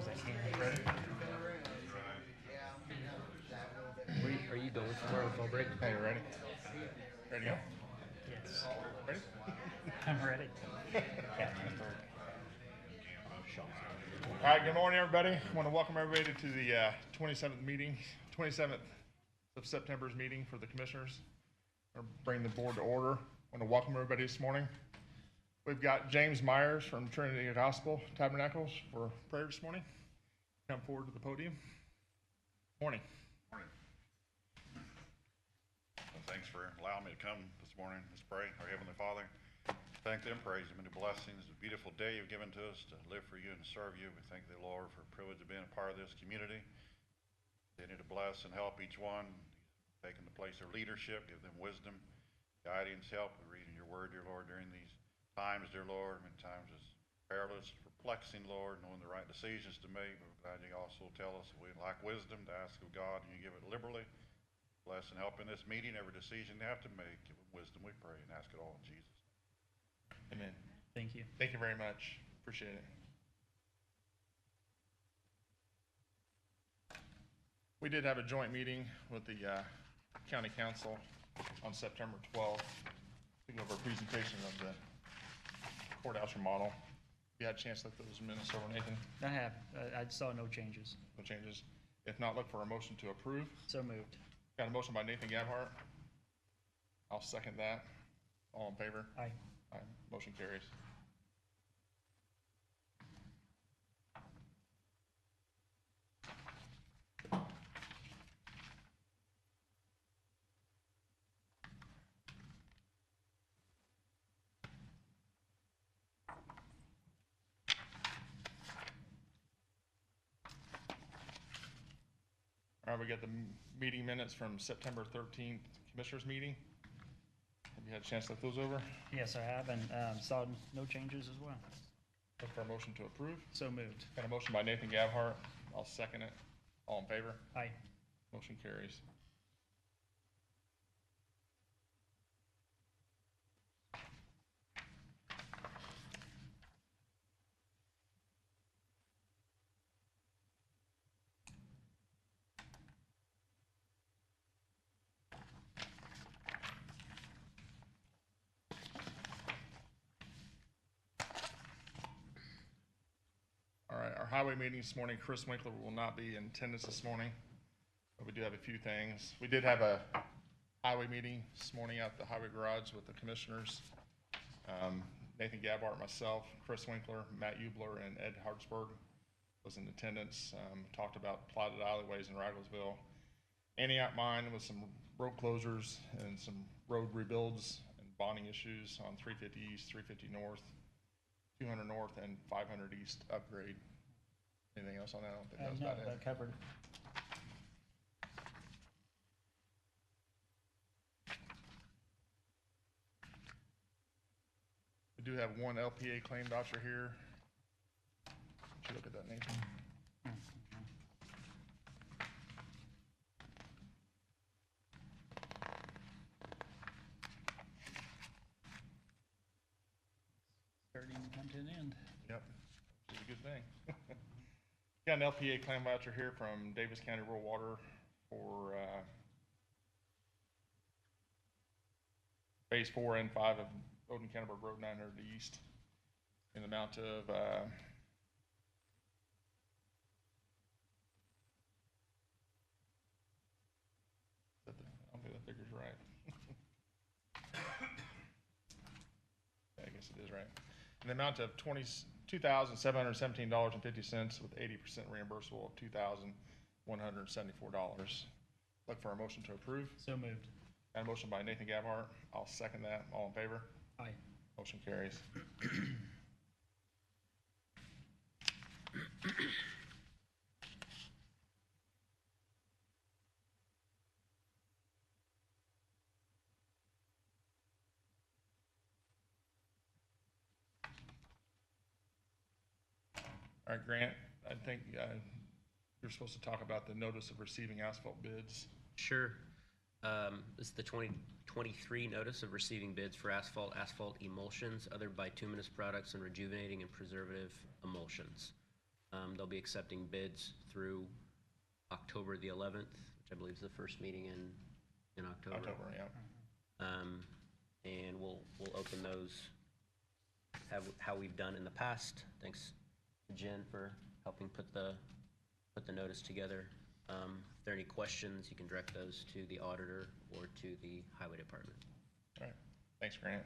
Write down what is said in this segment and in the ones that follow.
as I can. Are you going somewhere with fall break? Hey, you ready? Ready to go? Yes. Ready? I'm ready. All right, good morning, everybody. I want to welcome everybody to the 27th of September's meeting for the commissioners. I'll bring the board to order. I want to welcome everybody this morning. We've got James Myers from Trinity Gospel Tabernacles for prayer this morning. Come forward to the podium. Morning. Morning. Well, thanks for allowing me to come this morning. Let's pray. Our Heavenly Father, thank Thee and praise Thee. Many blessings. It's a beautiful day You've given to us to live for You and to serve You. We thank Thee, Lord, for the privilege of being a part of this community. Continue to bless and help each one, taking the place of leadership, give them wisdom, guidance, help. We're reading Your word, dear Lord, during these times, dear Lord. Many times it's perilous, perplexing, Lord, knowing the right decisions to make. But we're glad You also tell us if we lack wisdom to ask of God, and You give it liberally. Bless and help in this meeting, every decision they have to make. Give them wisdom, we pray, and ask it all in Jesus' name. Amen. Thank you. Thank you very much. Appreciate it. We did have a joint meeting with the county council on September 12th to go over a presentation of the courthouse remodel. You had a chance to look at those minutes over, Nathan? I have. I saw no changes. No changes? If not, look for a motion to approve. So moved. Got a motion by Nathan Gabhart. I'll second that. All in favor? Aye. Aye. Motion carries. All right, we got the meeting minutes from September 13th Commissioners meeting. Have you had a chance to look those over? Yes, I have, and saw no changes as well. Look for a motion to approve. So moved. Got a motion by Nathan Gabhart. I'll second it. All in favor? Aye. Motion carries. All right, our highway meeting this morning, Chris Winkler will not be in attendance this morning, but we do have a few things. We did have a highway meeting this morning at the highway garage with the commissioners. Nathan Gabhart, myself, Chris Winkler, Matt Ubler, and Ed Hartsburg was in attendance. Talked about platted alleyways in Ragglesville. Antioch Mine with some road closures and some road rebuilds and bonding issues on 350 East, 350 North, 200 North, and 500 East upgrade. Anything else on that? I don't think that was No, about it. that covered it. We do have one LPA claim voucher here. Did you look at that, Nathan? Starting to come to an end. Yep, which is a good thing. Got an LPA claim voucher here from Daviess County Rural Water for Phase 4 and 5 of Odin Canterbury Road 900 East in the amount of I don't think that figure's right. I guess it is right. In the amount of $22,717.50 with 80% reimbursable of $2,174. Look for a motion to approve. So moved. Got a motion by Nathan Gabhart. I'll second that. All in favor? Aye. Motion carries. All right, Grant, I think you're supposed to talk about the notice of receiving asphalt bids. Sure. This is the 2023 notice of receiving bids for asphalt emulsions, other bituminous products, and rejuvenating and preservative emulsions. They'll be accepting bids through October the 11th, which I believe is the first meeting in October. October, yeah. And we'll open those how we've done in the past. Thanks to Jen for helping put the notice together. If there are any questions, you can direct those to the auditor or to the highway department. All right, thanks, Grant.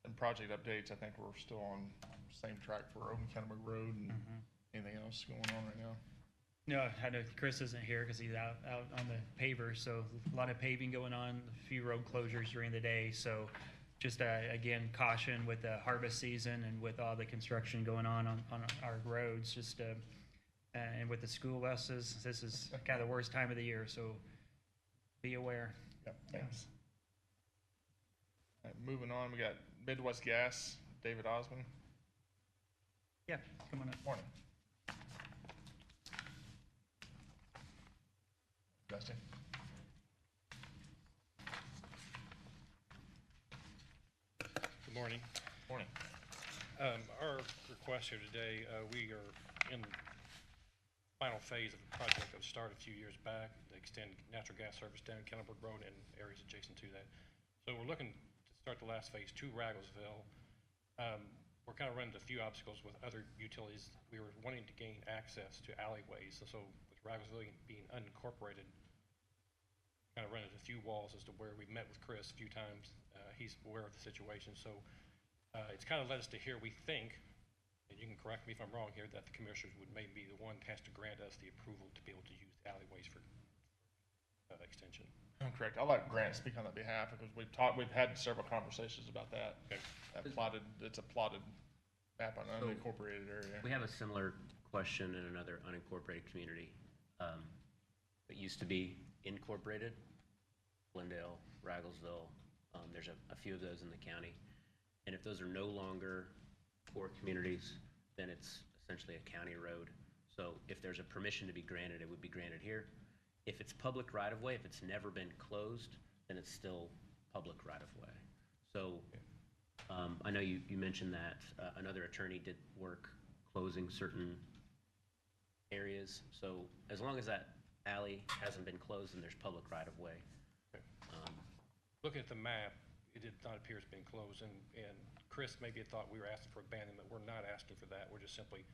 And project updates, I think we're still on same track for Open County Road and anything else going on right now? No, I know Chris isn't here because he's out on the paver, so a lot of paving going on, a few road closures during the day, so just, again, caution with the harvest season and with all the construction going on our roads, just, and with the school buses, this is kind of the worst time of the year, so be aware. Yep, thanks. All right, moving on, we got Midwest Gas, David Osmond. Yeah, come on up. Morning. Dustin? Good morning. Morning. Our request here today, we are in final phase of a project that was started a few years back to extend natural gas service down Kellenberg Road and areas adjacent to that. So we're looking to start the last phase, 2 Ragglesville. We're kind of running into a few obstacles with other utilities. We were wanting to gain access to alleyways. So with Ragglesville being unincorporated, kind of run into a few walls as to where we met with Chris a few times. He's aware of the situation. So it's kind of led us to here, we think, and you can correct me if I'm wrong here, that the commissioners would maybe be the one that has to grant us the approval to be able to use alleyways for extension. Correct. I'll let Grant speak on that behalf because we've had several conversations about that. Okay. It's a plotted map on an unincorporated area. We have a similar question in another unincorporated community. It used to be incorporated, Glendale, Ragglesville. There's a few of those in the county. And if those are no longer core communities, then it's essentially a county road. So if there's a permission to be granted, it would be granted here. If it's public right-of-way, if it's never been closed, then it's still public right-of-way. So I know you mentioned that another attorney did work closing certain areas. So as long as that alley hasn't been closed and there's public right-of-way. Okay. Looking at the map, it did not appear as being closed, and Chris maybe had thought we were asking for abandonment. We're not asking for that. We're just simply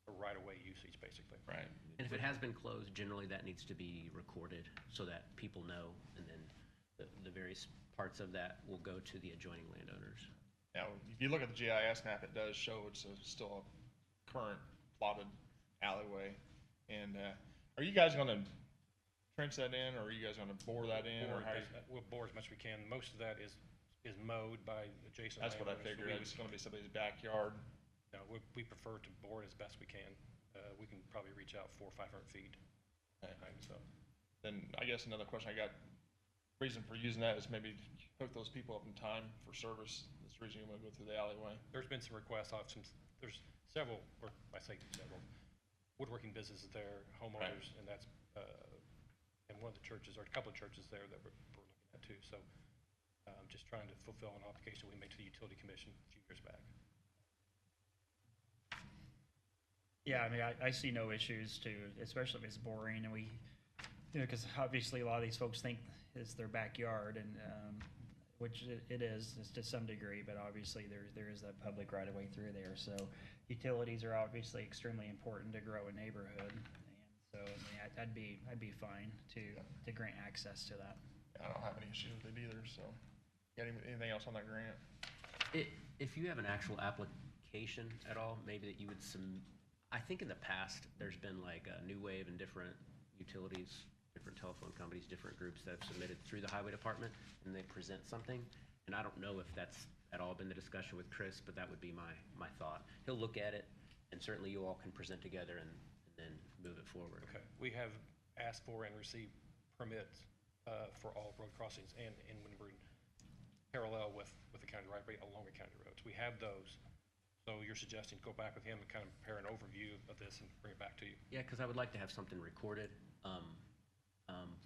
a right-of-way usage, basically. Right. And if it has been closed, generally that needs to be recorded so that people know, and then the various parts of that will go to the adjoining landowners. Now, if you look at the GIS map, it does show it's still a current plotted alleyway. And are you guys going to trench that in, or are you guys going to bore that in? We'll bore as much as we can. Most of that is mowed by adjacent That's what I landowners. figured. It's going to be somebody's backyard. No, we prefer to bore it as best we can. We can probably reach out 400 or 500 feet. Okay. So Then I guess another question I got, reason for using that is maybe hook those people up in time for service. That's the reason you want to go through the alleyway. there's been some requests off there's several, or I say several, woodworking businesses there, homeowners, and that's, and one of the churches, or a couple of churches there that we're looking at too. So just trying to fulfill an obligation we made to the Utility Commission a few years back. Yeah, I mean, I see no issues to, especially if it's boring, and because obviously a lot of these folks think it's their backyard, and which it is to some degree, but obviously there is that public right of way through there. So utilities are obviously extremely important to grow a neighborhood, and so I mean, I'd be fine to grant access to that. I don't have any issues with it either. So, got anything else on that grant? If you have an actual application at all, maybe that you would I think in the past, there's been like a New Wave and different utilities, different telephone companies, different groups that have submitted through the highway department, and they present something. And I don't know if that's at all been the discussion with Chris, but that would be my thought. He'll look at it, and certainly you all can present together and then move it forward. Okay. We have asked for and received permits for all road crossings and when we're parallel with the county right of way along the county roads. We have those. So you're suggesting go back with him and kind of prepare an overview of this and bring it back to you? Yeah, because I would like to have something recorded.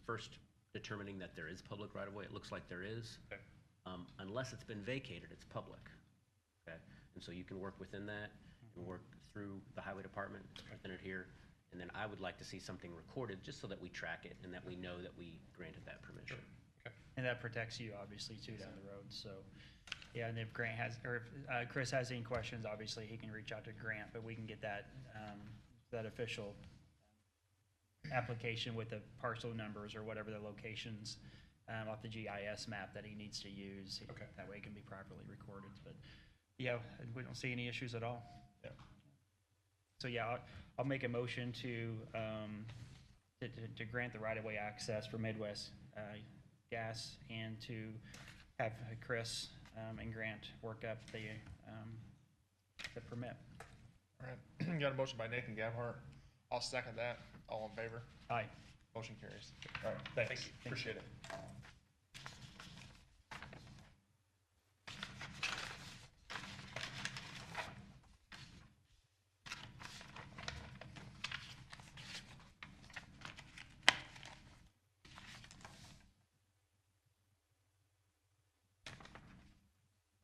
First, determining that there is public right-of-way. It looks like there is. Okay. Unless it's been vacated, it's public. Okay, and so you can work within that and work through the highway department, it's presented here. And then I would like to see something recorded, just so that we track it and that we know that we granted that permission. Okay. And that protects you, obviously, too, down the road, so. Yeah, and if Grant has, or if Chris has any questions, obviously, he can reach out to Grant, but we can get that, that official application with the parcel numbers or whatever the locations, off the GIS map that he needs to use. Okay. That way it can be properly recorded, but, yeah, we don't see any issues at all. Yeah. So, yeah, I'll make a motion to grant the right-of-way access for Midwest Gas and to have Chris and Grant work up the permit. All right, got a motion by Nathan Gabhart. I'll second that. All in favor? Aye. Motion carries. All right, thanks. Thank you. Appreciate it.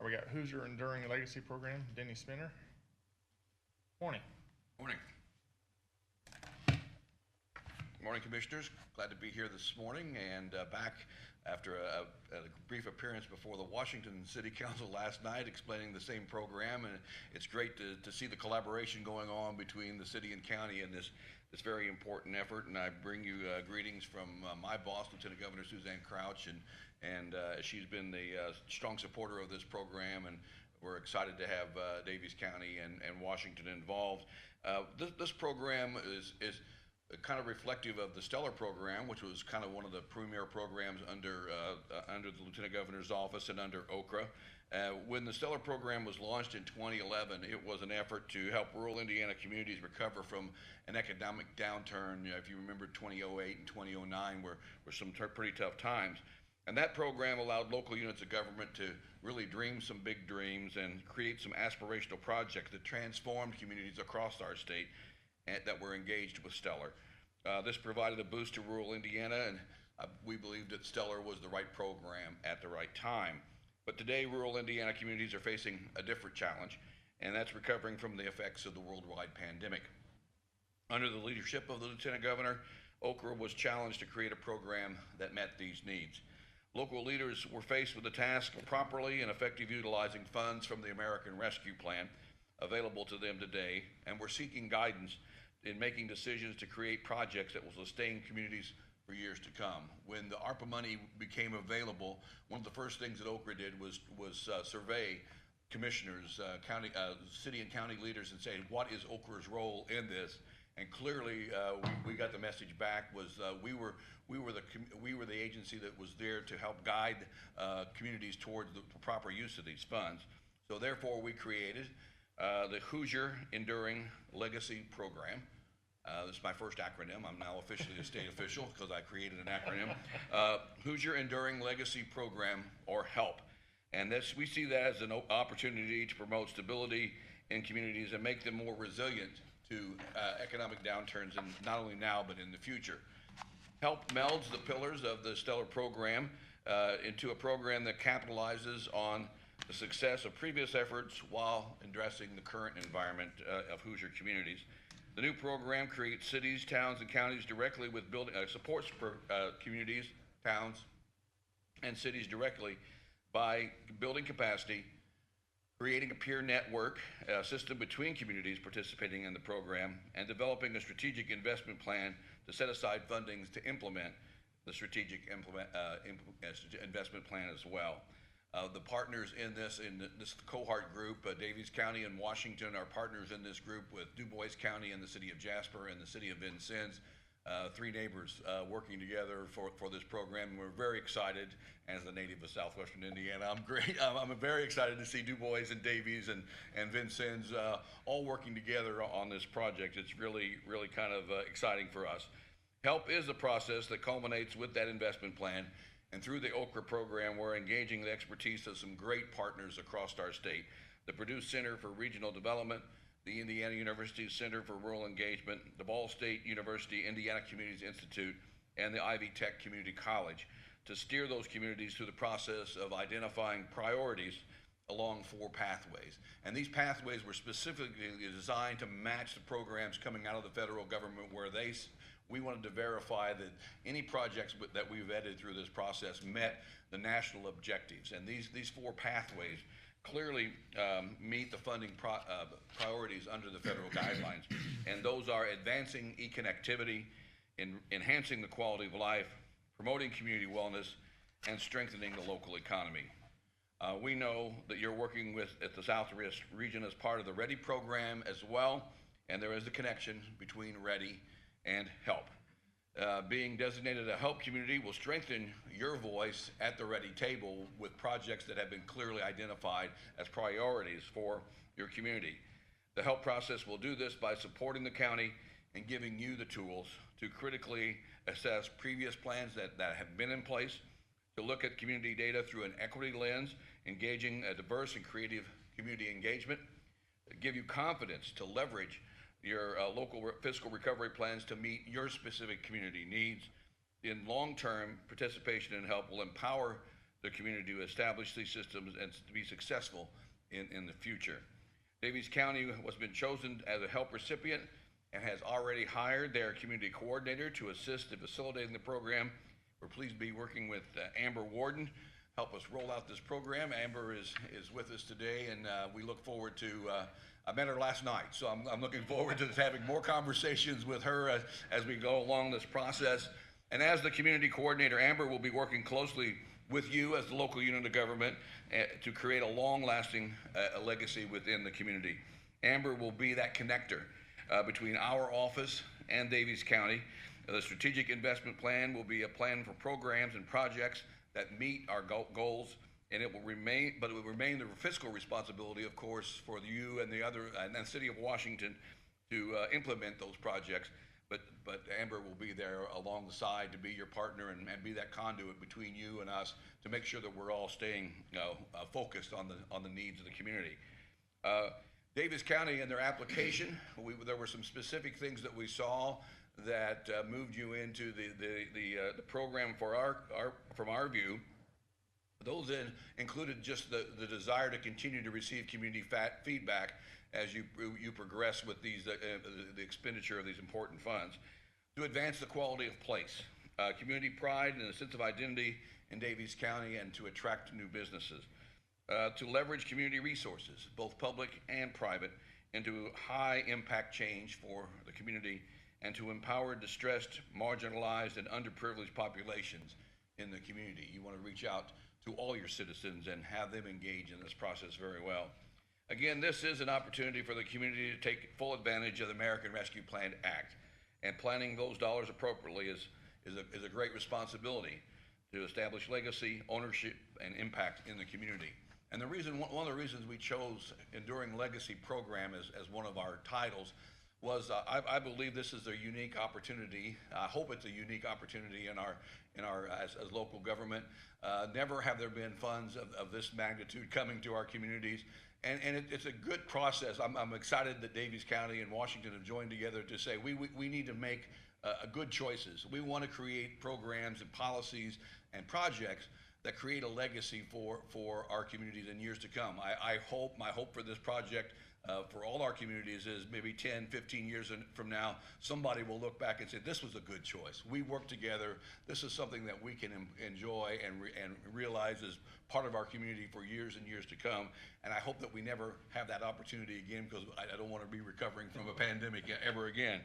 We got Hoosier Enduring Legacy Program, Denny Spinner. Morning. Morning. Morning, Commissioners. Glad to be here this morning and back after a brief appearance before the Washington City Council last night explaining the same program. And it's great to see the collaboration going on between the city and county in this very important effort. And I bring you greetings from my boss, Lieutenant Governor Suzanne Crouch, and she's been the strong supporter of this program, and we're excited to have Daviess County and Washington involved. This program is kind of reflective of the Stellar program, which was kind of one of the premier programs under the Lieutenant Governor's office and under OCRA. When the Stellar program was launched in 2011, it was an effort to help rural Indiana communities recover from an economic downturn. You know, if you remember 2008 and 2009 were some pretty tough times. And that program allowed local units of government to really dream some big dreams and create some aspirational projects that transformed communities across our state that were engaged with Stellar. This provided a boost to rural Indiana, and we believed that Stellar was the right program at the right time. But today, rural Indiana communities are facing a different challenge, and that's recovering from the effects of the worldwide pandemic. Under the leadership of the Lieutenant Governor, OCRA was challenged to create a program that met these needs. Local leaders were faced with the task of properly and effectively utilizing funds from the American Rescue Plan available to them today, and were seeking guidance in making decisions to create projects that will sustain communities for years to come. When the ARPA money became available, one of the first things that OCRA did was survey commissioners, city and county leaders, and say, what is OCRA's role in this? And clearly, we got the message back was we were the agency that was there to help guide communities towards the proper use of these funds. So therefore, we created the Hoosier Enduring Legacy Program. This is my first acronym. I'm now officially a state official because I created an acronym. Hoosier Enduring Legacy Program, or HELP. And this, we see that as an opportunity to promote stability in communities and make them more resilient to economic downturns, and not only now, but in the future. HELP melds the pillars of the Stellar program into a program that capitalizes on the success of previous efforts while addressing the current environment of Hoosier communities. The new program creates cities, towns, and counties directly with building supports for communities, towns, and cities directly by building capacity, creating a peer network system between communities participating in the program, and developing a strategic investment plan to set aside fundings to implement the strategic investment plan as well. The partners in this cohort group, Daviess County and Washington, are partners in this group with Du Bois County and the city of Jasper and the city of Vincennes, three neighbors working together for this program. We're very excited. As a native of southwestern Indiana, I'm very excited to see Du Bois and Daviess and Vincennes all working together on this project. It's really kind of exciting for us. HELP is a process that culminates with that investment plan. And through the OCRA program, we're engaging the expertise of some great partners across our state. The Purdue Center for Regional Development, the Indiana University Center for Rural Engagement, the Ball State University Indiana Communities Institute, and the Ivy Tech Community College to steer those communities through the process of identifying priorities along 4 pathways. And these pathways were specifically designed to match the programs coming out of the federal government where we wanted to verify that any projects that we vetted through this process met the national objectives. And these 4 pathways clearly meet the funding priorities under the federal guidelines. And those are advancing e-connectivity, enhancing the quality of life, promoting community wellness, and strengthening the local economy. We know that you're working at the Southwest region as part of the READY program as well, and there is a connection between READY and HELP. Being designated a HELP community will strengthen your voice at the READY table with projects that have been clearly identified as priorities for your community. The HELP process will do this by supporting the county and giving you the tools to critically assess previous plans that have been in place, to look at community data through an equity lens, engaging a diverse and creative community engagement, give you confidence to leverage your local fiscal recovery plans to meet your specific community needs. In long-term, participation in HELP will empower the community to establish these systems and to be successful in the future. Daviess County has been chosen as a HELP recipient and has already hired their community coordinator to assist in facilitating the program. We're pleased to be working with Amber Warden, help us roll out this program. Amber is with us today, and we look forward to, I met her last night, so I'm looking forward to having more conversations with her as we go along this process. And as the community coordinator, Amber will be working closely with you as the local unit of government to create a long-lasting legacy within the community. Amber will be that connector between our office and Daviess County. The strategic investment plan will be a plan for programs and projects that meet our goals, and it will remain the fiscal responsibility, of course, for you and the city of Washington to implement those projects. But Amber will be there along the side to be your partner and be that conduit between you and us to make sure that we're all staying focused on the needs of the community. Daviess County, in their application, there were some specific things that we saw that moved you into the program from our view. Those then included just the desire to continue to receive community feedback as you progress with the expenditure of these important funds, to advance the quality of place, community pride and a sense of identity in Daviess County, and to attract new businesses, to leverage community resources, both public and private, into high impact change for the community, and to empower distressed, marginalized, and underprivileged populations in the community. You want to reach out to all your citizens and have them engage in this process very well. Again, this is an opportunity for the community to take full advantage of the American Rescue Plan Act, and planning those dollars appropriately is a great responsibility to establish legacy, ownership, and impact in the community. And one of the reasons we chose Enduring Legacy Program as one of our titles was I believe this is a unique opportunity. I hope it's a unique opportunity in our as local government. Never have there been funds of this magnitude coming to our communities, and it's a good process. I'm excited that Daviess County and Washington have joined together to say we need to make good choices. We want to create programs and policies and projects that create a legacy for our communities in years to come. My hope for this project for all our communities is maybe 10, 15 years from now, somebody will look back and say, this was a good choice. We worked together. This is something that we can enjoy and realize as part of our community for years and years to come. And I hope that we never have that opportunity again, because I don't want to be recovering from a pandemic ever again.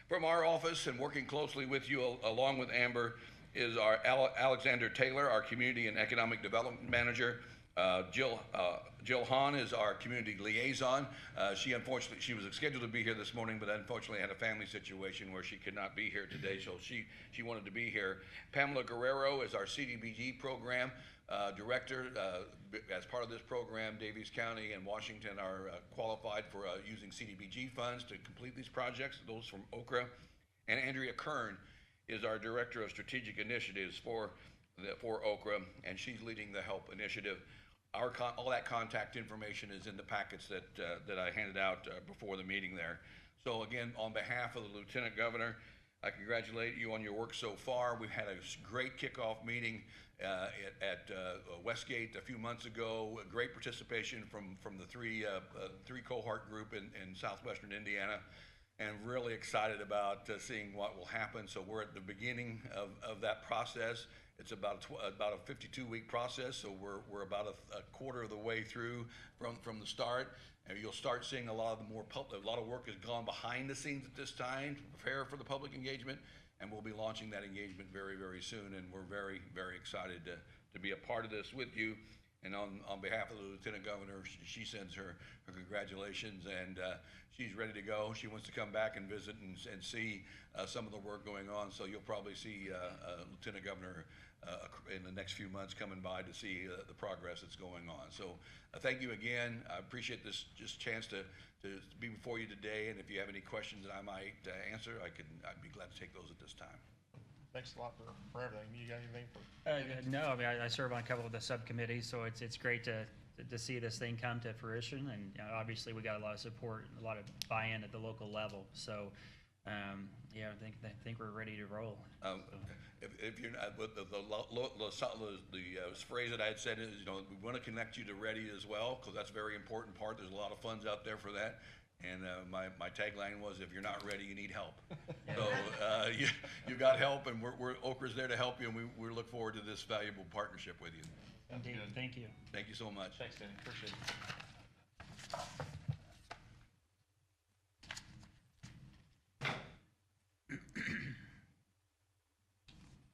From our office, and working closely with you along with Amber, is our Alexander Taylor, our Community and Economic Development Manager. Jill Hahn is our Community Liaison. She was scheduled to be here this morning, but unfortunately had a family situation where she could not be here today, so she wanted to be here. Pamela Guerrero is our CDBG Program Director. As part of this program, Daviess County and Washington are qualified for using CDBG funds to complete these projects, those from Okra. And Andrea Kern is our Director of Strategic Initiatives for Okra, and she's leading the HELP initiative. All that contact information is in the packets that I handed out before the meeting there. So again, on behalf of the Lieutenant Governor, I congratulate you on your work so far. We've had a great kickoff meeting at Westgate a few months ago. A great participation from the three cohort group in southwestern Indiana, and really excited about seeing what will happen. So we're at the beginning of that process. It's about a 52-week process, so we're about a quarter of the way through from the start. And you'll start seeing a lot of work has gone behind the scenes at this time to prepare for the public engagement, and we'll be launching that engagement very, very soon. And we're very, very excited to be a part of this with you. And on behalf of the Lieutenant Governor, she sends her congratulations, and she's ready to go. She wants to come back and visit and see some of the work going on. So you'll probably see Lieutenant Governor in the next few months coming by to see the progress that's going on. So thank you again. I appreciate this chance to be before you today. And if you have any questions that I might answer, I'd be glad to take those at this time. Thanks a lot for everything. You got anything for? No, I mean, I serve on a couple of the subcommittees, so it's great to see this thing come to fruition. And obviously, we got a lot of support, a lot of buy-in at the local level. So, yeah, I think we're ready to roll. If you're not, the phrase that I had said is, we want to connect you to ready as well, because that's a very important part. There's a lot of funds out there for that. And my tagline was, if you're not ready, you need help. Yeah. So you got help, and Okra's there to help you, and we look forward to this valuable partnership with you. Indeed. Thank you. Thank you so much. Thanks, Danny. Appreciate it.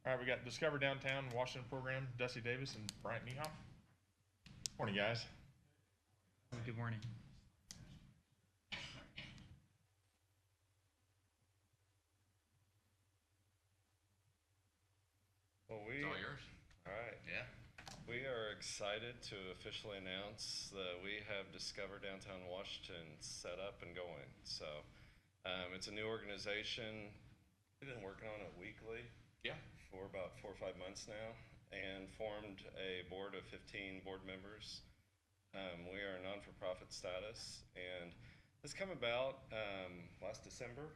All right, we got Discover Downtown Washington program, Dusty Davis and Bryant Niehoff. Morning, guys. Good morning. Well, It's all yours. all right. Yeah. We are excited to officially announce that we have Discover Downtown Washington set up and going. So it's a new organization. We've been working on it weekly. Yeah. For about 4 or 5 months now, and formed a board of 15 board members. We are non-for-profit status, and this came about last December.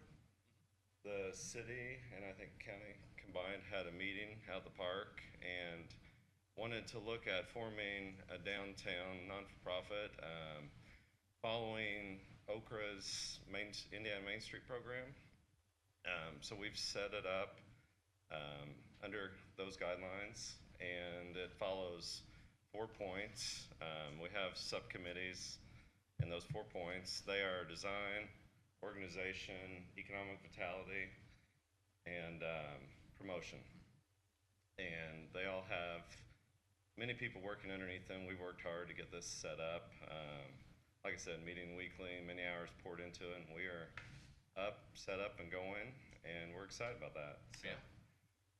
The city and I think county combined had a meeting out at the park and wanted to look at forming a downtown non-for-profit following Okra's Indiana Main Street program. So we've set it up under those guidelines, and it follows 4 points. We have subcommittees in those 4 points. They are design, organization, economic vitality, and promotion. And they all have many people working underneath them. We worked hard to get this set up. Like I said, meeting weekly, many hours poured into it, and we are set up and going, and we're excited about that. So.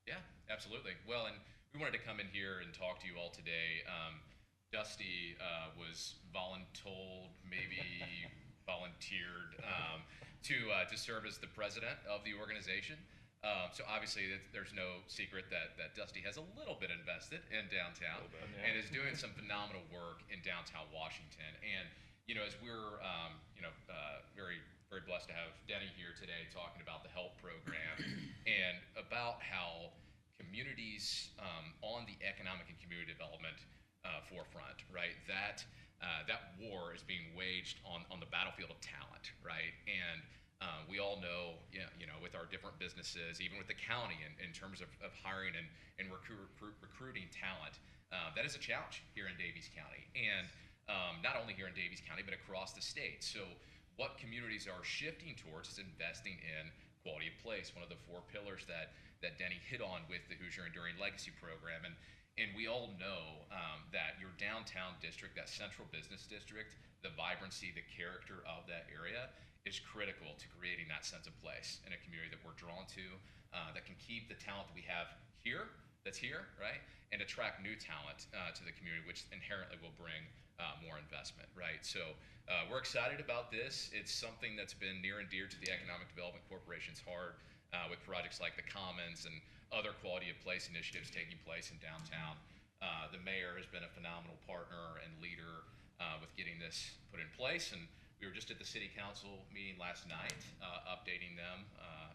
Yeah, absolutely. Well, and we wanted to come in here and talk to you all today. Dusty was volunteered to serve as the president of the organization. So obviously there's no secret that Dusty has a little bit invested in downtown and is doing some phenomenal work in downtown Washington. And, as we're, very, very blessed to have Denny here today talking about the HELP program and about how communities on the economic and community development forefront, right? That war is being waged on the battlefield of talent, right? And we all know, with our different businesses, even with the county in terms of hiring and recruiting talent, that is a challenge here in Daviess County. And not only here in Daviess County, but across the state. So what communities are shifting towards is investing in quality of place, one of the 4 pillars that Denny hit on with the Hoosier Enduring Legacy program. And we all know that your downtown district, that central business district, the vibrancy, the character of that area is critical to creating that sense of place in a community that we're drawn to, that can keep the talent that we have that's here, right? And attract new talent to the community, which inherently will bring more investment, right? So we're excited about this. It's something that's been near and dear to the Economic Development Corporation's heart with projects like the Commons and other quality of place initiatives taking place in downtown. The mayor has been a phenomenal partner and leader with getting this put in place. And we were just at the city council meeting last night, updating them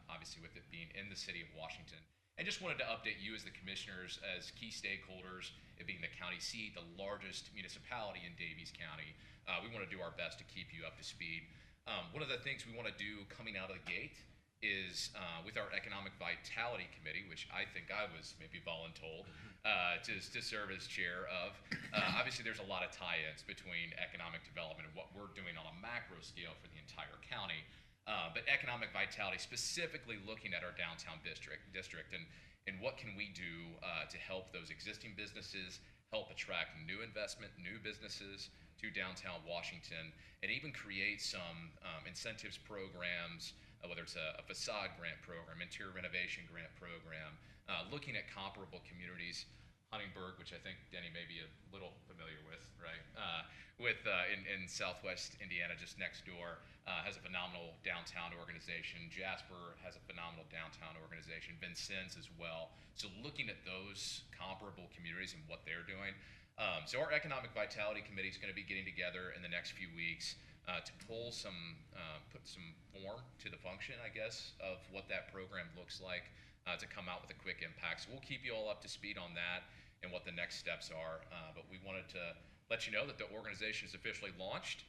obviously with it being in the city of Washington. And just wanted to update you as the commissioners, as key stakeholders, it being the county seat, the largest municipality in Daviess County. We want to do our best to keep you up to speed. One of the things we want to do coming out of the gate is with our Economic Vitality Committee, which I think I was maybe voluntold to serve as chair of. Obviously, there's a lot of tie-ins between economic development and what we're doing on a macro scale for the entire county. But economic vitality, specifically looking at our downtown district and what can we do to help those existing businesses, help attract new investment, new businesses to downtown Washington, and even create some incentives programs, whether it's a facade grant program, interior renovation grant program, looking at comparable communities. Huntingburg, which I think Denny may be a little familiar with, right? In Southwest Indiana, just next door, has a phenomenal downtown organization. Jasper has a phenomenal downtown organization. Vincennes as well. So looking at those comparable communities and what they're doing. So our Economic Vitality Committee is going to be getting together in the next few weeks to pull put some form to the function, I guess, of what that program looks like, to come out with a quick impact. So we'll keep you all up to speed on that and what the next steps are. But we wanted to let you know that the organization is officially launched.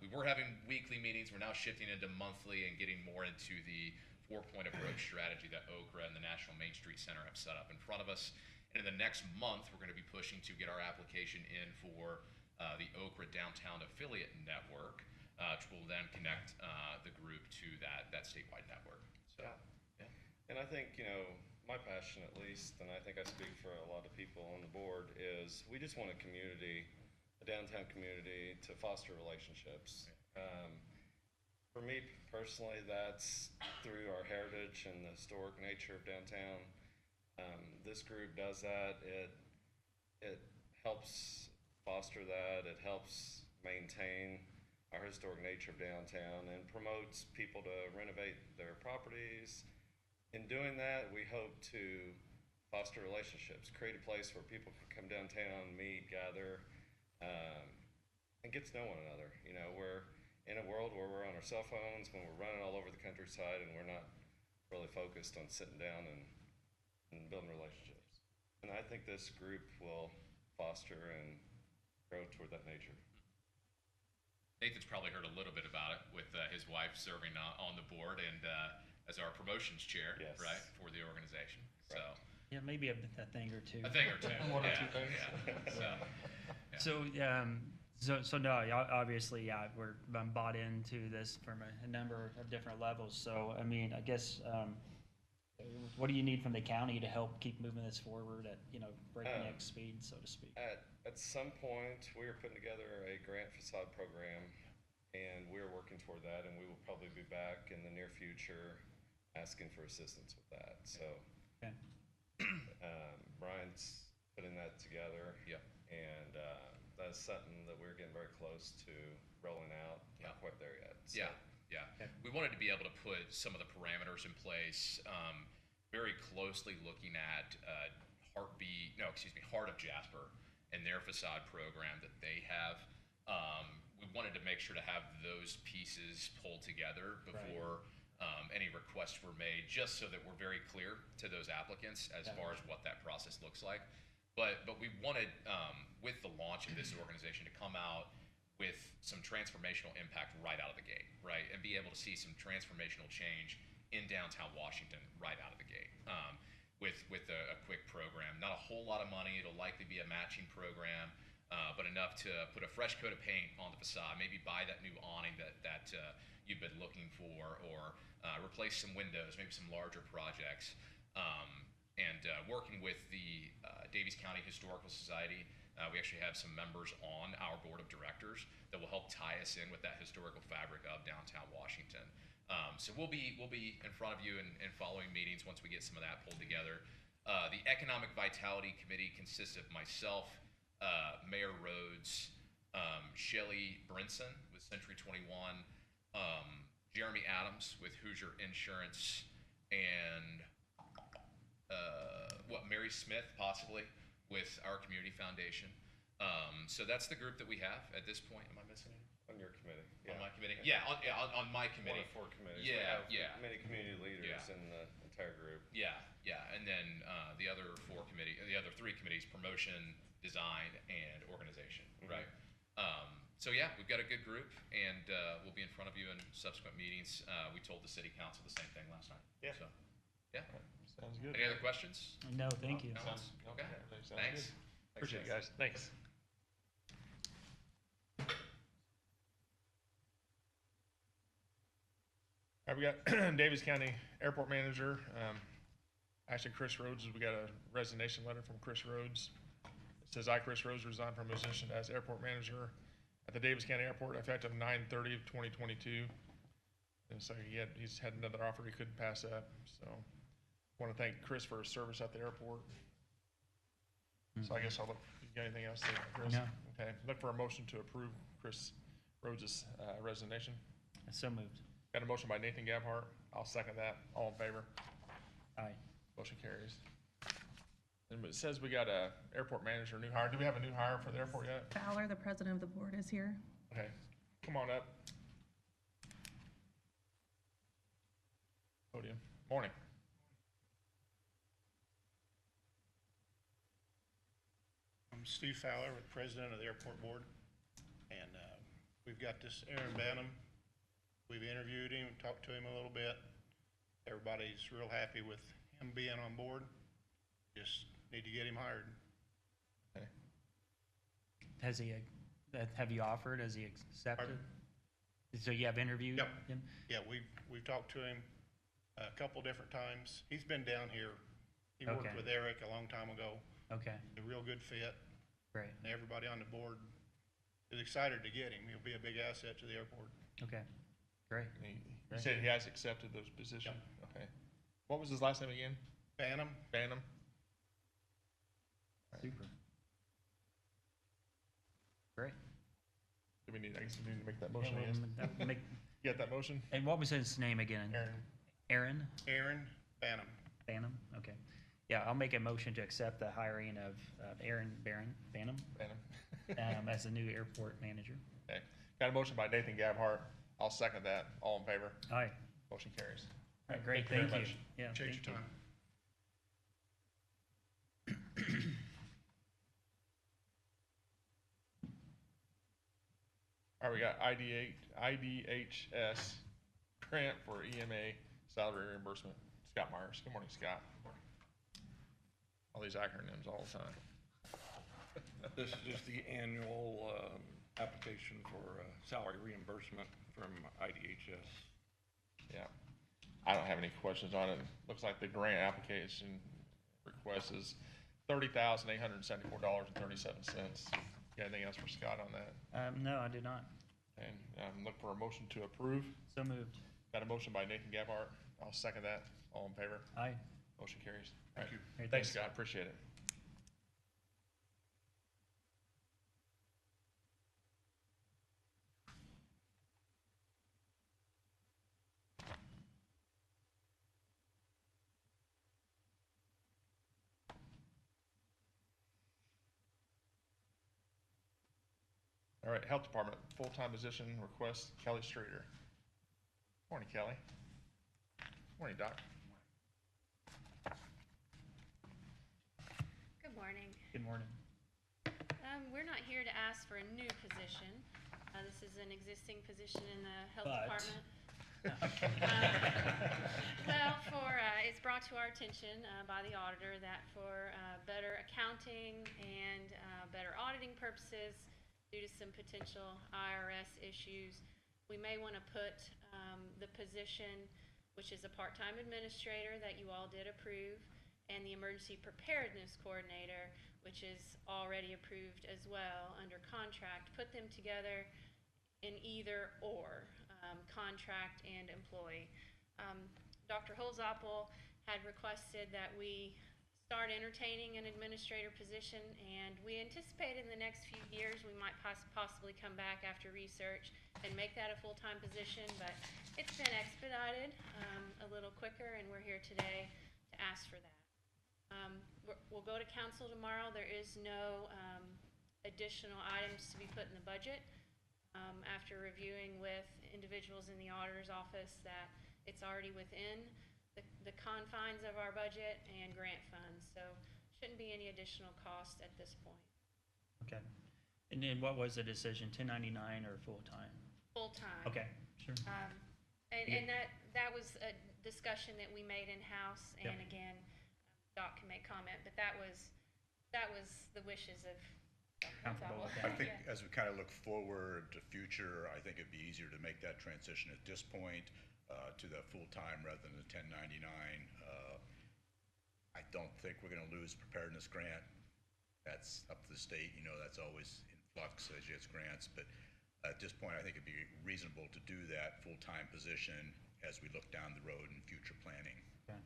We were having weekly meetings. We're now shifting into monthly and getting more into the 4-point approach strategy that OKRA and the National Main Street Center have set up in front of us. And in the next month, we're going to be pushing to get our application in for the OKRA Downtown Affiliate Network, which will then connect the group to that statewide network. So, yeah. And I think, my passion at least, and I think I speak for a lot of people on the board, is we just want a community, a downtown community, to foster relationships. For me personally, that's through our heritage and the historic nature of downtown. This group does that. It helps foster that. It helps maintain our historic nature of downtown and promotes people to renovate their properties. In doing that, we hope to foster relationships, create a place where people can come downtown, meet, gather, and get to know one another. We're in a world where we're on our cell phones, when we're running all over the countryside, and we're not really focused on sitting down and building relationships. And I think this group will foster and grow toward that nature. Nathan's probably heard a little bit about it with his wife serving on the board and as our promotions chair, Yes. right, for the organization. Right. So Yeah, maybe a thing or two. a thing or two. One or Yeah, two things. yeah. So no, obviously, yeah, I'm bought into this from a number of different levels. So, I mean, I guess, what do you need from the county to help keep moving this forward at, breakneck speed, so to speak? At some point, we are putting together a grant facade program, and we're working toward that, and we will probably be back in the near future asking for assistance with that. So, Okay. Brian's putting that together. Yep. And that's something that we're getting very close to rolling out. Yeah. Not quite there yet. So. Yeah. Okay. We wanted to be able to put some of the parameters in place, very closely looking at Heart of Jasper and their facade program that they have. We wanted to make sure to have those pieces pulled together before any requests were made, just so that we're very clear to those applicants as far as what that process looks like. But we wanted, with the launch of this organization, to come out with some transformational impact right out of the gate, right? And be able to see some transformational change in downtown Washington right out of the gate with a quick program. Not a whole lot of money. It'll likely be a matching program, but enough to put a fresh coat of paint on the facade, maybe buy that new awning that you've been looking for, or replace some windows, maybe some larger projects. And working with the Daviess County Historical Society, we actually have some members on our board of directors that will help tie us in with that historical fabric of downtown Washington. So we'll be in front of you and following meetings once we get some of that pulled together. The Economic Vitality Committee consists of myself, Mayor Rhodes, Shelley Brinson with Century 21, Jeremy Adams with Hoosier Insurance, and Mary Smith possibly with our community foundation. So that's the group that we have at this point. Am I missing anything? On your committee. On my committee? Yeah, on my One committee. of 4 committees. Yeah, We yeah. have many community leaders Yeah. in the entire group. Yeah, yeah, and then the other 3 committees, promotion, design, and organization, right? So yeah, we've got a good group, and we'll be in front of you in subsequent meetings. We told the city council the same thing last night. Yeah. So, yeah. Sounds good. Any other questions? No, thank you. Comments? Okay. Everything sounds Thanks. good. Appreciate it, guys. Thanks. All right, we got Daviess County Airport Manager. Actually, Chris Rhodes, we got a resignation letter from Chris Rhodes. It says, I, Chris Rhodes, resign from position as Airport Manager at the Daviess County Airport effective 9/30/2022. And so he's had another offer he couldn't pass up. So want to thank Chris for his service at the airport. So I guess I'll look, you got anything else there, Chris? No. Okay, look for a motion to approve Chris Rhodes' resignation. So moved. Got a motion by Nathan Gabhart. I'll second that. All in favor? Aye. Motion carries. And it says we got a airport manager, new hire. Do we have a new hire for the airport yet? Fowler, the president of the board, is here. Okay, come on up. Podium. Morning. I'm Steve Fowler, with president of the airport board, and we've got this Aaron Banham. We've interviewed him, talked to him a little bit. Everybody's real happy with him being on board. Just need to get him hired. Okay. Has he, have you offered? Has he accepted? Pardon? So you have interviewed Yep. him? Yeah, we've talked to him a couple different times. He's been down here. He worked Okay. with Eric a long time ago. Okay, A real good fit. great. And everybody on the board is excited to get him. He'll be a big asset to the airport. Okay, great. He said he has accepted those positions. Okay. What was his last name again? Banham, Banham? Super. Great. Do we need, I guess we need to make that Yeah, motion, I guess. well, make- You got that motion? And what was his name again? Aaron. Aaron Banham. Banham? Okay. Yeah, I'll make a motion to accept the hiring of Aaron Banham Banham. as the new airport manager. Okay. Got a motion by Nathan Gabhart. I'll second that. All in favor? Aye. Motion carries. All right, great, very thank you. much. Yeah, Change thank your you. time. All right, we got IDHS grant for EMA salary reimbursement. Scott Myers. Good morning, Scott. All these acronyms all the time. This is just the annual application for salary reimbursement from IDHS. Yeah. I don't have any questions on it. Looks like the grant application request is $30,874.37. Got anything else for Scott on that? No, I did not. And look for a motion to approve. So moved. Got a motion by Nathan Gabhart. I'll second that. All in favor? Aye. Motion carries. Thank you. Great, Thanks, Scott. Appreciate it. All right, Health Department, full-time position request, Kelly Streeter. Morning, Kelly. Morning, Doc. Good morning. Good morning. We're not here to ask for a new position. This is an existing position in the health But- department. Well, it's brought to our attention by the auditor that for better accounting and better auditing purposes, due to some potential IRS issues, we may want to put the position, which is a part-time administrator that you all did approve, and the emergency preparedness coordinator, which is already approved as well under contract, put them together in either or, contract and employee. Dr. Holzappel had requested that we start entertaining an administrator position, and we anticipate in the next few years we might possibly come back after research and make that a full-time position, but it's been expedited a little quicker, and we're here today to ask for that. We'll go to council tomorrow. There is no additional items to be put in the budget. after reviewing with individuals in the auditor's office, that it's already within the confines of our budget and grant funds, so shouldn't be any additional cost at this point. Okay. And then what was the decision, 1099 or full-time? Full-time. Okay, sure. And that was a discussion that we made in-house, and Yep. again, Doc can make comment, but that was the wishes of Dr. Comfortable with Gonzalez. that. I think Yeah. as we kind of look forward to future, I think it'd be easier to make that transition at this point to the full-time rather than the 1099. I don't think we're going to lose preparedness grant. That's up to the state. You know, that's always in flux as you get grants. But at this point, I think it'd be reasonable to do that full-time position as we look down the road in future planning. Okay.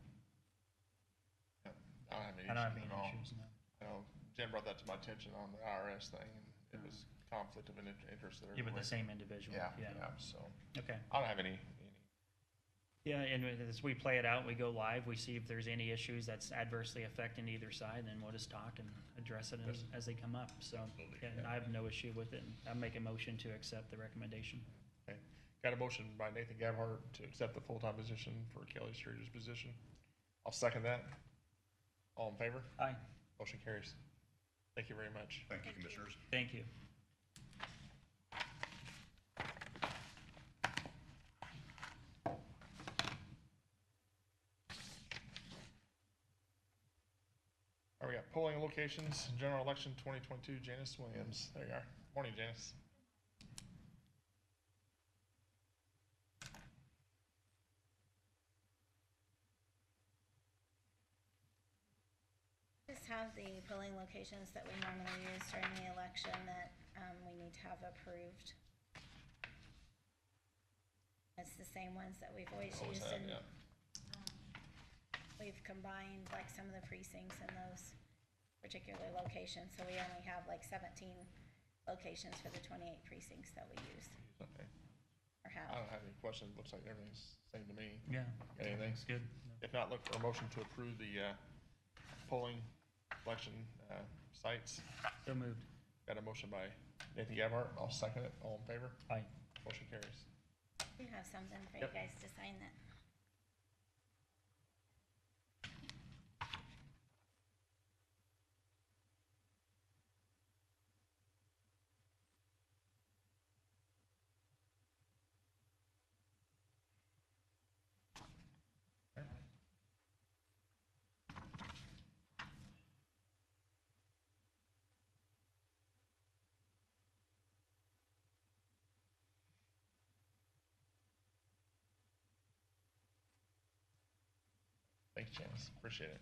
I don't have any I don't have issues any at all. issues, no. I know Jen brought that to my attention on the IRS thing, and it was conflict of interest there. Yeah, with the same individual. Yeah, yeah, so, Okay. I don't have any. Yeah, and as we play it out, we go live, we see if there's any issues that's adversely affecting either side, then we'll just talk and address it as they come up. So, Absolutely. yeah, and I have no issue with it. I make a motion to accept the recommendation. Okay. Got a motion by Nathan Gabhart to accept the full-time position for Kelly Streeter's position. I'll second that. All in favor? Aye. Motion carries. Thank you very much. Thank you, Thank you. Commissioners. Thank you. All right, we got polling locations, general election 2022, Janice Williams. There you are. Morning, Janice. Just have the polling locations that we normally use during the election that we need to have approved. It's the same ones that we've always Always used, have, and yeah. we've combined like some of the precincts in those particular locations, so we only have like 17 locations for the 28 precincts that we use Okay. or I have. don't have any questions. Looks like everything's the same to me. Yeah. Got anything? That's good. If not, look for a motion to approve the polling election sites. So moved. Got a motion by Nathan Gabhart. I'll second it. All in favor? Aye. Motion carries. We have something for Yep. you guys to sign that. Thanks, Janice. Appreciate it.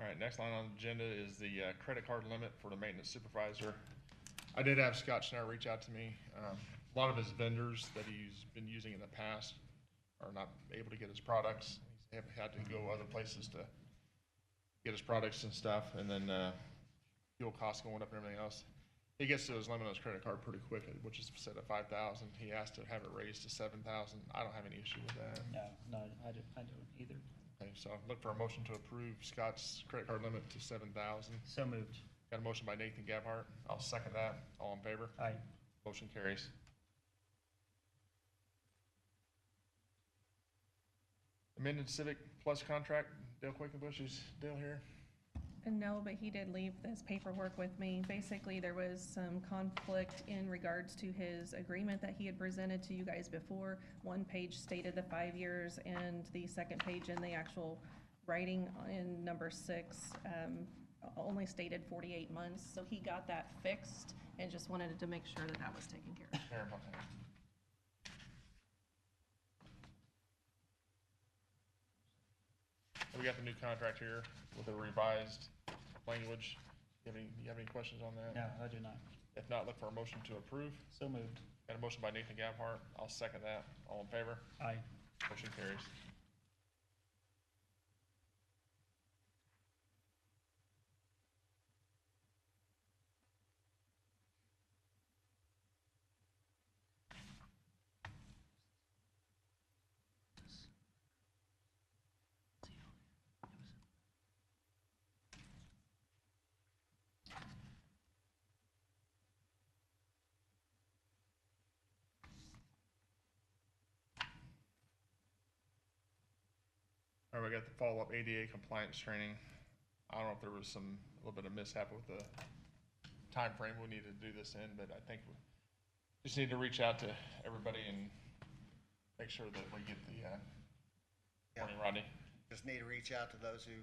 All right, next line on the agenda is the credit card limit for the maintenance supervisor. I did have Scott Schneider reach out to me. A lot of his vendors that he's been using in the past are not able to get his products. He's had to go other places to get his products and stuff, and then fuel costs going up and everything else. He gets to his limit on his credit card pretty quick, which is set at 5,000. He asked to have it raised to 7,000. I don't have any issue with that. No, I don't either. Okay, so look for a motion to approve Scott's credit card limit to 7,000. So moved. Got a motion by Nathan Gabhart. I'll second that. All in favor? Aye. Motion carries. Amended Civic Plus contract, Dale Quakenbush, is Dale here? No, but he did leave this paperwork with me. Basically, there was some conflict in regards to his agreement that he had presented to you guys before. One page stated the 5 years, and the second page in the actual writing in number 6 only stated 48 months. So he got that fixed and just wanted to make sure that that was taken care of. Fair enough. We got the new contract here with a revised language. You have any questions on that? No, I do not. If not, look for a motion to approve. So moved. Got a motion by Nathan Gabhart. I'll second that. All in favor? Aye. Motion carries. we got the follow-up ADA compliance training. I don't know if there was a little bit of mishap with the time frame we need to do this in, but I think we just need to reach out to everybody and make sure that we get the, morning, Rodney. Just need to reach out to those who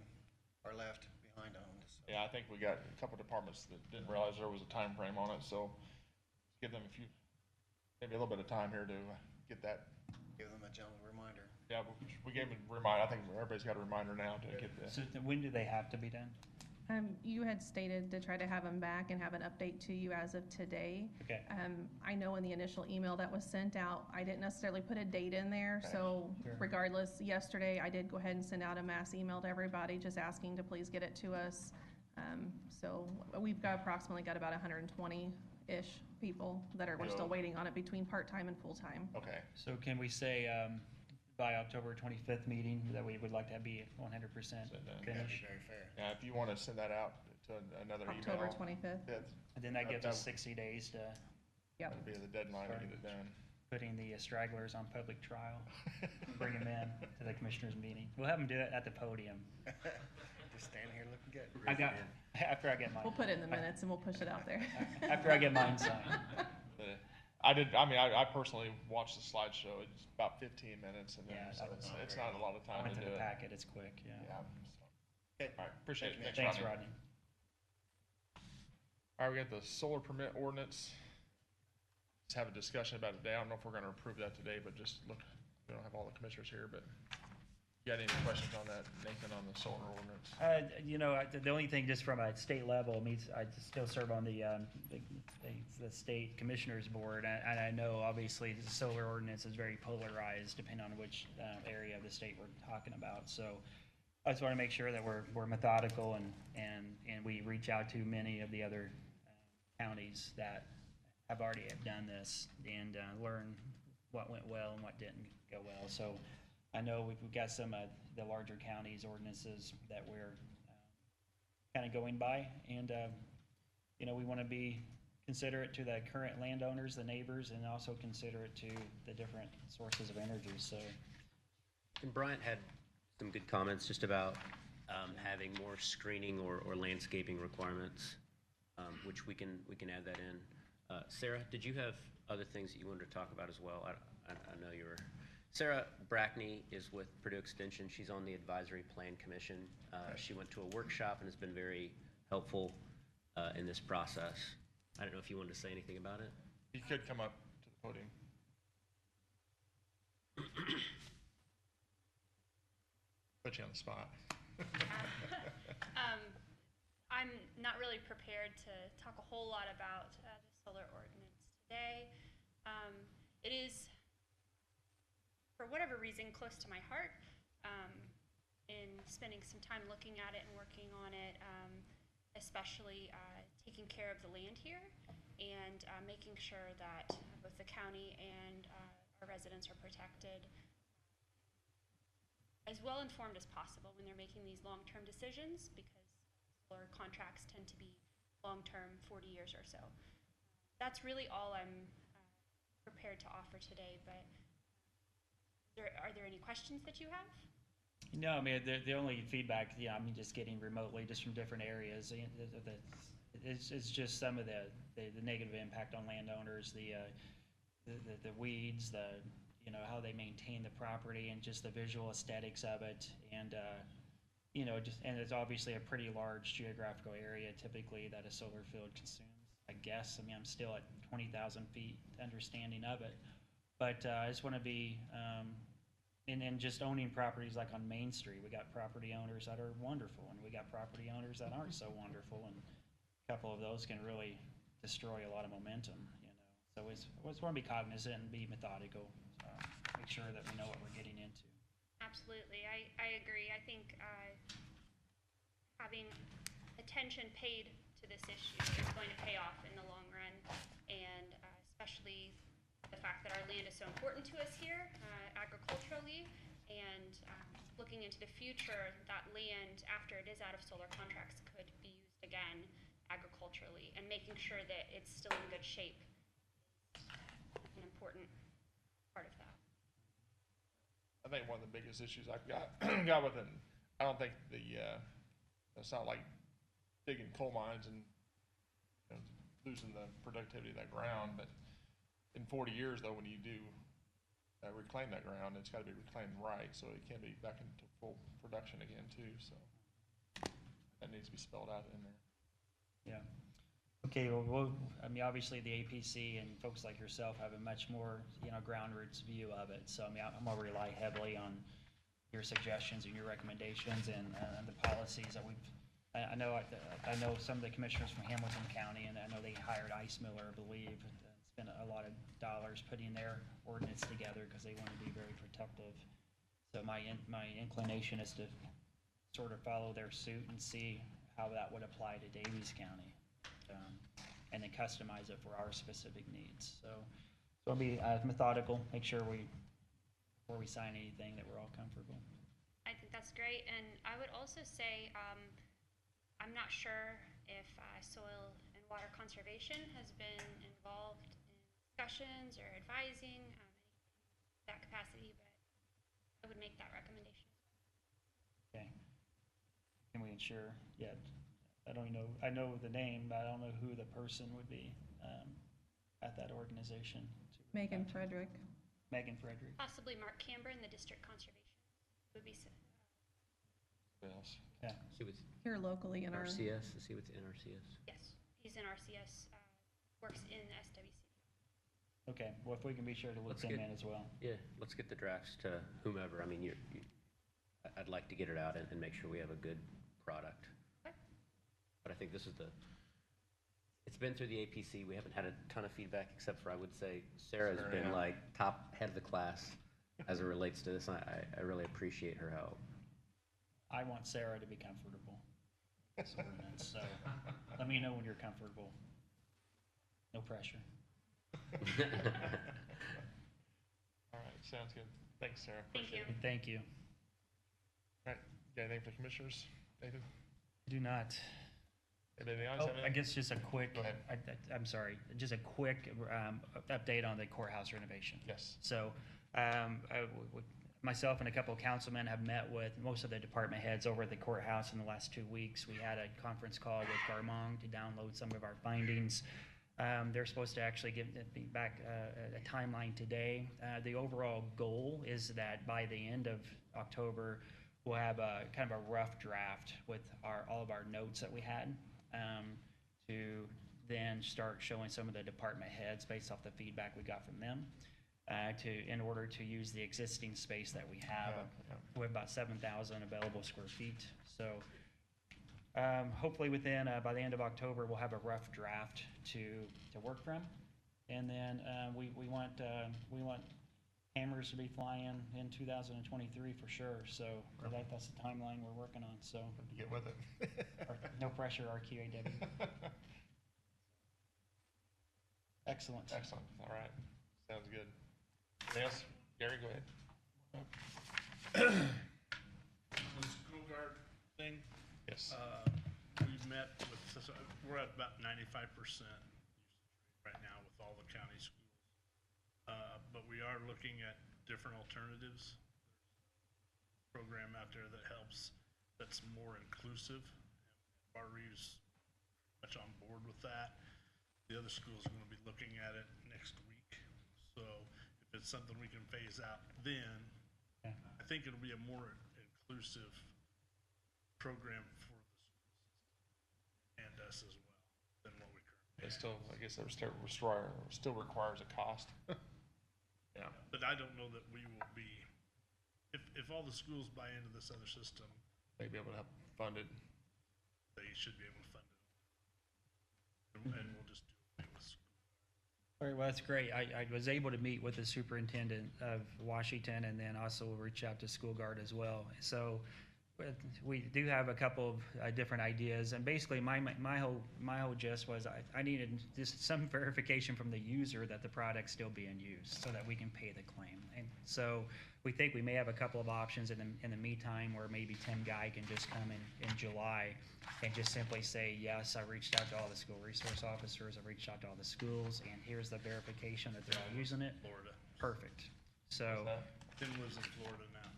are left behind on this. Yeah, I think we got a couple departments that didn't realize there was a time frame on it, so give them maybe a little bit of time here to get that. Give them a gentle reminder. Yeah, we gave them a reminder. I think everybody's got a reminder now to get this. So when do they have to be done? You had stated to try to have them back and have an update to you as of today. Okay. I know in the initial email that was sent out, I didn't necessarily put a date in there, so Sure. regardless, yesterday I did go ahead and send out a mass email to everybody just asking to please get it to us. So we've got approximately about 120-ish people that we're still waiting on it between part-time and full-time. Okay. So can we say, by October 25th meeting that we would like to be 100% That'd be finished? very fair. Yeah, if you want to send that out to another email. October 25th. And then that gives us 60 days to Yep. That'd be the deadline to get it done. putting the stragglers on public trial, bring them in to the commissioners meeting. We'll have them do it at the podium. Just standing here looking good. After I get mine. We'll put it in the minutes and we'll push it out there. After I get mine signed. I personally watched the slideshow. It's about 15 minutes, and then Yeah, so it's not a lot of I time went to to do the it. packet, it's quick, yeah. Yeah. So. Okay. All right, appreciate it. Thanks, Rodney. All right, we got the solar permit ordinance. Let's have a discussion about it today. I don't know if we're going to approve that today, but just look, we don't have all the commissioners here, but you got any questions on that, Nathan, on the solar ordinance? The only thing, just from a state level, I still serve on the state commissioners board, and I know obviously the solar ordinance is very polarized depending on which area of the state we're talking about. So I just want to make sure that we're methodical and we reach out to many of the other counties that have already done this and learn what went well and what didn't go well. So I know we've got some of the larger counties ordinances that we're kind of going by, and we want to be considerate to the current landowners, the neighbors, and also considerate to the different sources of energy. So, And Bryant had some good comments just about having more screening or landscaping requirements, which we can add that in. Sarah, did you have other things that you wanted to talk about as well? I know you were. Sarah Brackney is with Purdue Extension. She's on the Advisory Plan Commission. She went to a workshop and has been very helpful in this process. I don't know if you wanted to say anything about it. You could come up to the podium. Put you on the spot. I'm not really prepared to talk a whole lot about the solar ordinance today. It is, for whatever reason, close to my heart. In spending some time looking at it and working on it, especially taking care of the land here and making sure that both the county and our residents are protected, as well informed as possible when they're making these long-term decisions, because solar contracts tend to be long-term, 40 years or so. That's really all I'm prepared to offer today, but are there any questions that you have? No, I mean, the only feedback, I'm just getting remotely, just from different areas. It's just some of the negative impact on landowners, the weeds, how they maintain the property, and just the visual aesthetics of it, and and it's obviously a pretty large geographical area typically that a solar field consumes. I guess, I'm still at 20,000 feet understanding of it, but I just want to be. And just owning properties like on Main Street, we got property owners that are wonderful, and we got property owners that aren't so wonderful, and a couple of those can really destroy a lot of momentum, So we just want to be cognizant and be methodical, make sure that we know what we're getting into. Absolutely, I agree. I think having attention paid to this issue is going to pay off in the long run, and especially the fact that our land is so important to us here agriculturally, and looking into the future, that land, after it is out of solar contracts, could be used again agriculturally, and making sure that it's still in good shape is an important part of that. think one of the biggest issues I've got with it, I don't think it's not like digging coal mines and losing the productivity of that ground, but in 40 years though, when you do reclaim that ground, it's gotta be reclaimed right, so it can be back into full production again too, so that needs to be spelled out in there. Yeah. Okay, well, I mean, obviously the APC and folks like yourself have a much more, ground roots view of it. So, I mean, I'm gonna rely heavily on your suggestions and your recommendations and the policies that I know some of the commissioners from Hamilton County, and I know they hired Ice Miller, I believe, spent a lot of dollars putting their ordinance together because they want to be very protective. So my inclination is to sort of follow their suit and see how that would apply to Daviess County. And then customize it for our specific needs. So I'll be methodical, make sure before we sign anything that we're all comfortable. I think that's great, and I would also say, I'm not sure if soil and water conservation has been involved in discussions or advising that capacity, but I would make that recommendation. Okay. Can we ensure? Yeah. I don't know. I know the name, but I don't know who the person would be at that organization. Megan Frederick. Megan Frederick. Possibly Mark Camber in the district conservation would be. Yes. Yeah. See what's Here locally in our. RCS, to see what's in RCS. Yes, he's in RCS, works in SWC. Okay, well, if we can be sure to look them in as well. Yeah, let's get the drafts to whomever. I mean, I'd like to get it out and make sure we have a good product. Okay. But I think it's been through the APC. We haven't had a ton of feedback, except for, I would say, Sarah's been like top head of the class as it relates to this. I really appreciate her help. I want Sarah to be comfortable. So let me know when you're comfortable. No pressure. All right, sounds good. Thanks, Sarah. Thank you. Thank you. All right, got anything for the commissioners, Nathan? Do not. Anybody else Oh, have I anything? guess just a quick, Go ahead. I'm sorry, just a quick update on the courthouse renovation. Yes. So, myself and a couple of councilmen have met with most of the department heads over at the courthouse in the last 2 weeks. We had a conference call with Garmong to download some of our findings. They're supposed to actually give back a timeline today. The overall goal is that by the end of October, we'll have a kind of a rough draft with all of our notes that we had, to then start showing some of the department heads based off the feedback we got from them, in order to use the existing space that we have. We have about 7,000 available square feet. So hopefully by the end of October, we'll have a rough draft to work from. And then we want hammers to be flying in 2023 for sure. So that's the timeline we're working on. So Get with it. no pressure, RQAW. Excellent. Excellent. All right. Sounds good. Yes, Gary, go ahead. The school guard thing, Yes. we've met with, we're at about 95% right now with all the county schools. But we are looking at different alternatives. Program out there that helps, that's more inclusive. RE's much on board with that. The other schools are gonna be looking at it next week. So if it's something we can phase out then, Yeah. I think it'll be a more inclusive program for the school system and us as well than what we currently It have. still, I guess, still requires a cost. Yeah. But I don't know that we will be, if all the schools buy into this other system, Maybe able to help fund it. they should be able to fund it. And we'll just do it with school. All right, well, that's great. I was able to meet with the superintendent of Washington and then also reach out to School Guard as well. So we do have a couple of different ideas, and basically my whole gist was I needed just some verification from the user that the product's still being used so that we can pay the claim. And so we think we may have a couple of options in the meantime where maybe Tim Guy can just come in July and just simply say, yes, I reached out to all the school resource officers, I reached out to all the schools, and here's the verification that they're all using it. Florida. Perfect. So Tim lives in Florida now.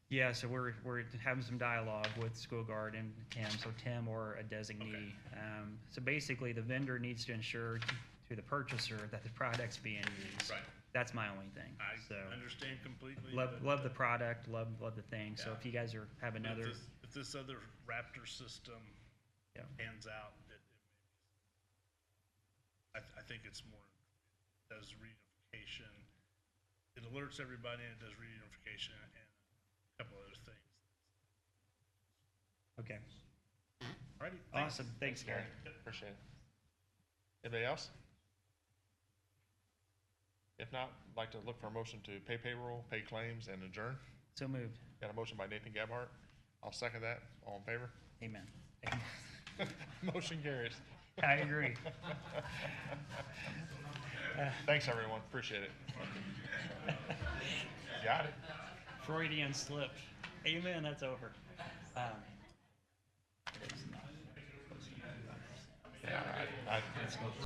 Yeah, so we're having some dialogue with School Guard and Tim, so Tim or a designee. So basically, the vendor needs to ensure to the purchaser that the product's being used. Right. That's my only thing. I So understand completely. love but, the product, love the thing. So Yeah. if you guys have but another, if this other Raptor system Yeah. pans out, I think it's more, it does reunification. It alerts everybody and it does reunification and a couple other things. okay, Alrighty. awesome. Thanks, Gary. Appreciate it. Anybody else? If not, I'd like to look for a motion to pay payroll, pay claims, and adjourn. So moved. Got a motion by Nathan Gabhart. I'll second that. All in favor? Amen. Motion carries. I agree. Thanks, everyone. Appreciate it. Got it. Freudian slip. Amen. That's over. Yeah, I